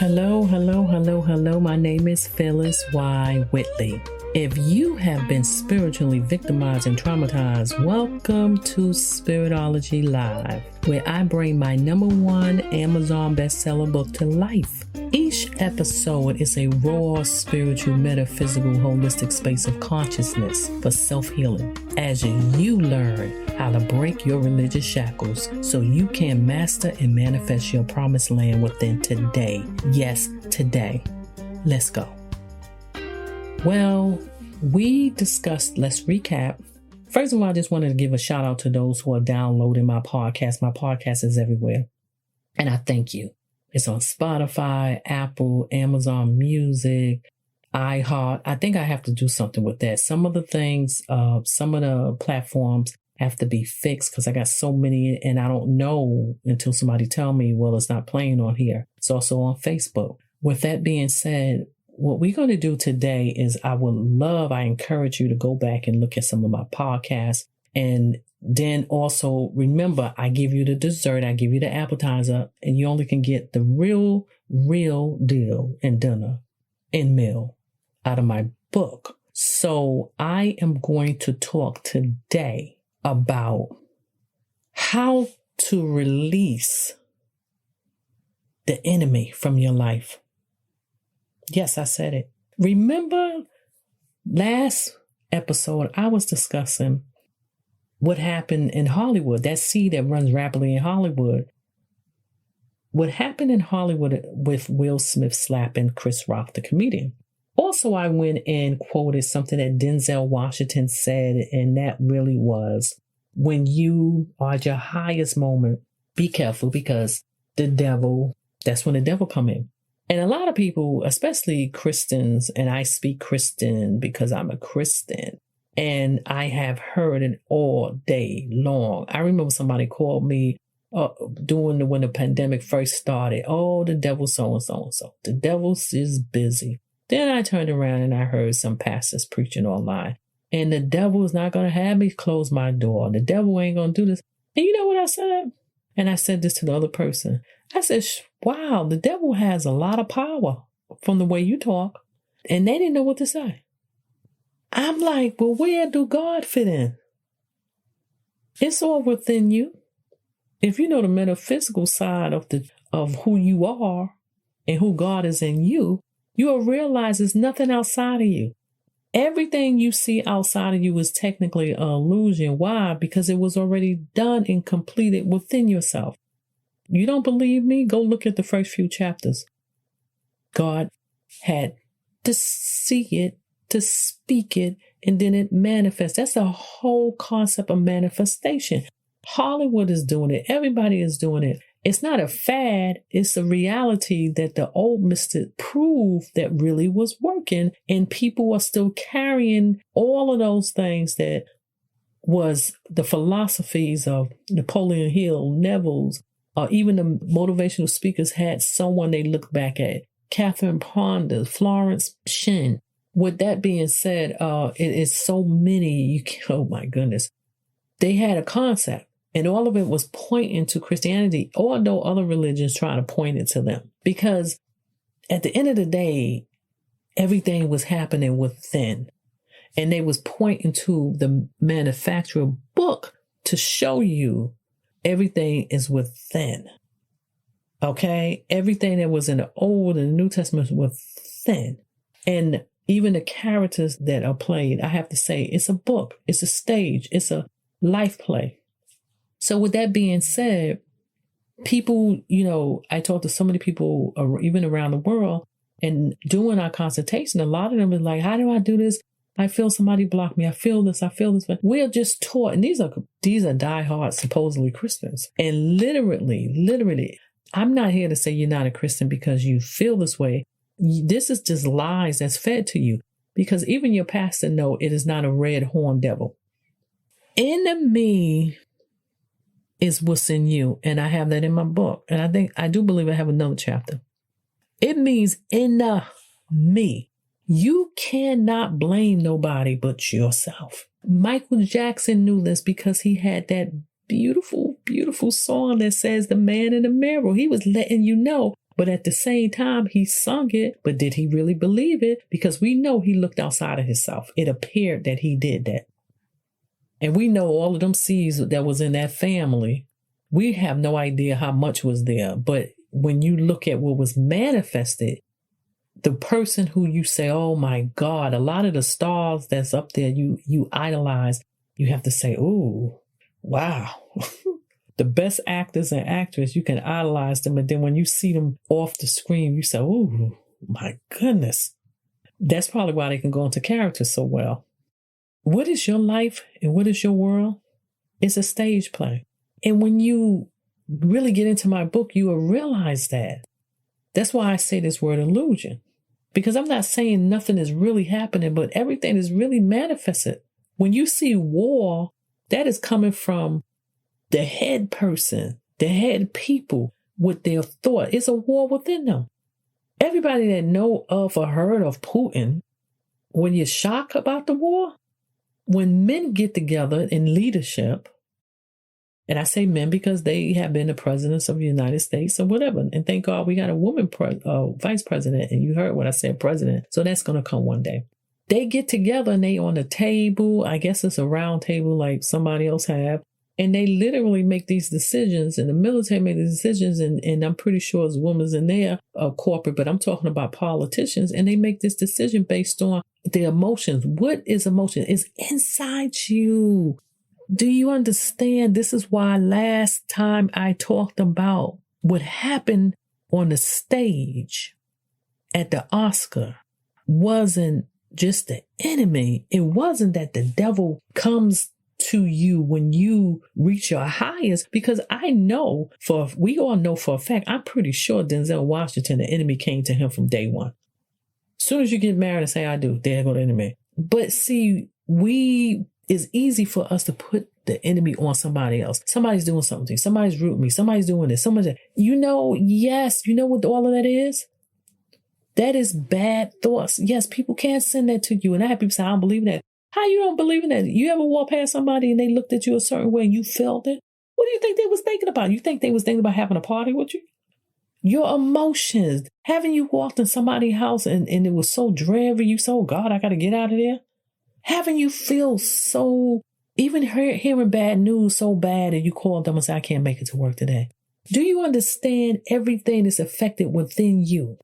Hello. My name is Phyllis Y. Whitley. If you have been spiritually victimized and traumatized, welcome to Spiritology Live, where I bring my #1 Amazon bestseller book to life. Each episode is a raw, spiritual, metaphysical, holistic space of consciousness for self-healing as you learn how to break your religious shackles so you can master and manifest your promised land within today. Yes, today. Let's go. Well, we discussed, let's recap. First of all, I just wanted to give a shout out to those who are downloading my podcast. My podcast is everywhere. And I thank you. It's on Spotify, Apple, Amazon Music, iHeart. I think I have to do something with that. Some of the things, some of the platforms have to be fixed because I got so many and I don't know until somebody tell me, well, it's not playing on here. It's also on Facebook. With that being said, what we're going to do today is I encourage you to go back and look at some of my podcasts. And then also remember, I give you the dessert, I give you the appetizer, and you only can get the real deal and dinner and meal out of my book. So I am going to talk today about how to release the enemy from your life. Yes, I said it. Remember last episode, I was discussing what happened in Hollywood, that seed that runs rapidly in Hollywood. What happened in Hollywood with Will Smith slapping Chris Rock, the comedian. Also, I went and quoted something that Denzel Washington said, and that really was, when you are at your highest moment, be careful because that's when the devil come in. And a lot of people, especially Christians, and I speak Christian because I'm a Christian, and I have heard it all day long. I remember somebody called me when the pandemic first started. Oh, the devil so-and-so. The devil is busy. Then I turned around and I heard some pastors preaching online. And the devil is not going to have me close my door. The devil ain't going to do this. And you know what I said? And I said this to the other person. I said, wow, the devil has a lot of power from the way you talk. And they didn't know what to say. I'm like, well, where do God fit in? It's all within you. If you know the metaphysical side of who you are and who God is in you, you'll realize there's nothing outside of you. Everything you see outside of you is technically an illusion. Why? Because it was already done and completed within yourself. You don't believe me? Go look at the first few chapters. God had to see it, to speak it, and then it manifests. That's the whole concept of manifestation. Hollywood is doing it. Everybody is doing it. It's not a fad. It's a reality that the old mystic proved that really was working. And people are still carrying all of those things that was the philosophies of Napoleon Hill, Neville's, or even the motivational speakers had someone they look back at. Catherine Ponder, Florence Shin. With that being said, it is so many. Oh my goodness. They had a concept. And all of it was pointing to Christianity, although other religions try to point it to them. Because at the end of the day, everything was happening within. And they was pointing to the manufacturer book to show you everything is within. Okay? Everything that was in the Old and the New Testament was within. And even the characters that are played, I have to say, it's a book. It's a stage. It's a life play. So with that being said, people, I talk to so many people even around the world, and during our consultation, a lot of them is like, how do I do this? I feel somebody block me. I feel this. We're just taught. And these are diehard, supposedly Christians. And literally, I'm not here to say you're not a Christian because you feel this way. This is just lies that's fed to you, because even your pastor know it is not a red horn devil. Enemy is what's in you. And I have that in my book. And I do believe I have another chapter. It means enemy. You cannot blame nobody but yourself. Michael Jackson knew this because he had that beautiful, beautiful song that says the man in the mirror. He was letting you know, But at the same time, he sung it. But did he really believe it? Because we know he looked outside of himself. It appeared that he did that. And we know all of them seeds that was in that family. We have no idea how much was there. But when you look at what was manifested, the person who you say, oh my God, a lot of the stars that's up there, you idolize, you have to say, ooh, wow. The best actors and actresses, you can idolize them. And then when you see them off the screen, you say, ooh, my goodness. That's probably why they can go into character so well. What is your life and what is your world? It's a stage play. And when you really get into my book, you will realize that. That's why I say this word illusion. Because I'm not saying nothing is really happening, but everything is really manifested. When you see war, that is coming from the head person, the head people with their thought. It's a war within them. Everybody that know of or heard of Putin, when you're shocked about the war, when men get together in leadership, and I say men because they have been the presidents of the United States or whatever. And thank God we got a woman vice president. And you heard what I said, president. So that's going to come one day. They get together and they on a table. I guess it's a round table like somebody else have. And they literally make these decisions. And the military make the decisions. And I'm pretty sure it's women's in there, corporate. But I'm talking about politicians. And they make this decision based on their emotions. What is emotion? It's inside you. Do you understand? This is why last time I talked about what happened on the stage at the Oscar wasn't just the enemy. It wasn't that the devil comes to you when you reach your highest, because we all know for a fact, I'm pretty sure Denzel Washington, the enemy came to him from day one. As soon as you get married and say, I do, there go the enemy. But see, it's easy for us to put the enemy on somebody else. Somebody's doing something to you. Somebody's rooting me. Somebody's doing this. Yes, you know what all of that is? That is bad thoughts. Yes, people can't send that to you. And I have people say, I don't believe that. How you don't believe in that? You ever walk past somebody and they looked at you a certain way and you felt it? What do you think they was thinking about? You think they was thinking about having a party with you? Your emotions. Haven't you walked in somebody's house and it was so dreary? You said, oh God, I got to get out of there. Haven't you feel so, even hearing bad news so bad and you call them and say, I can't make it to work today? Do you understand everything that's affected within you?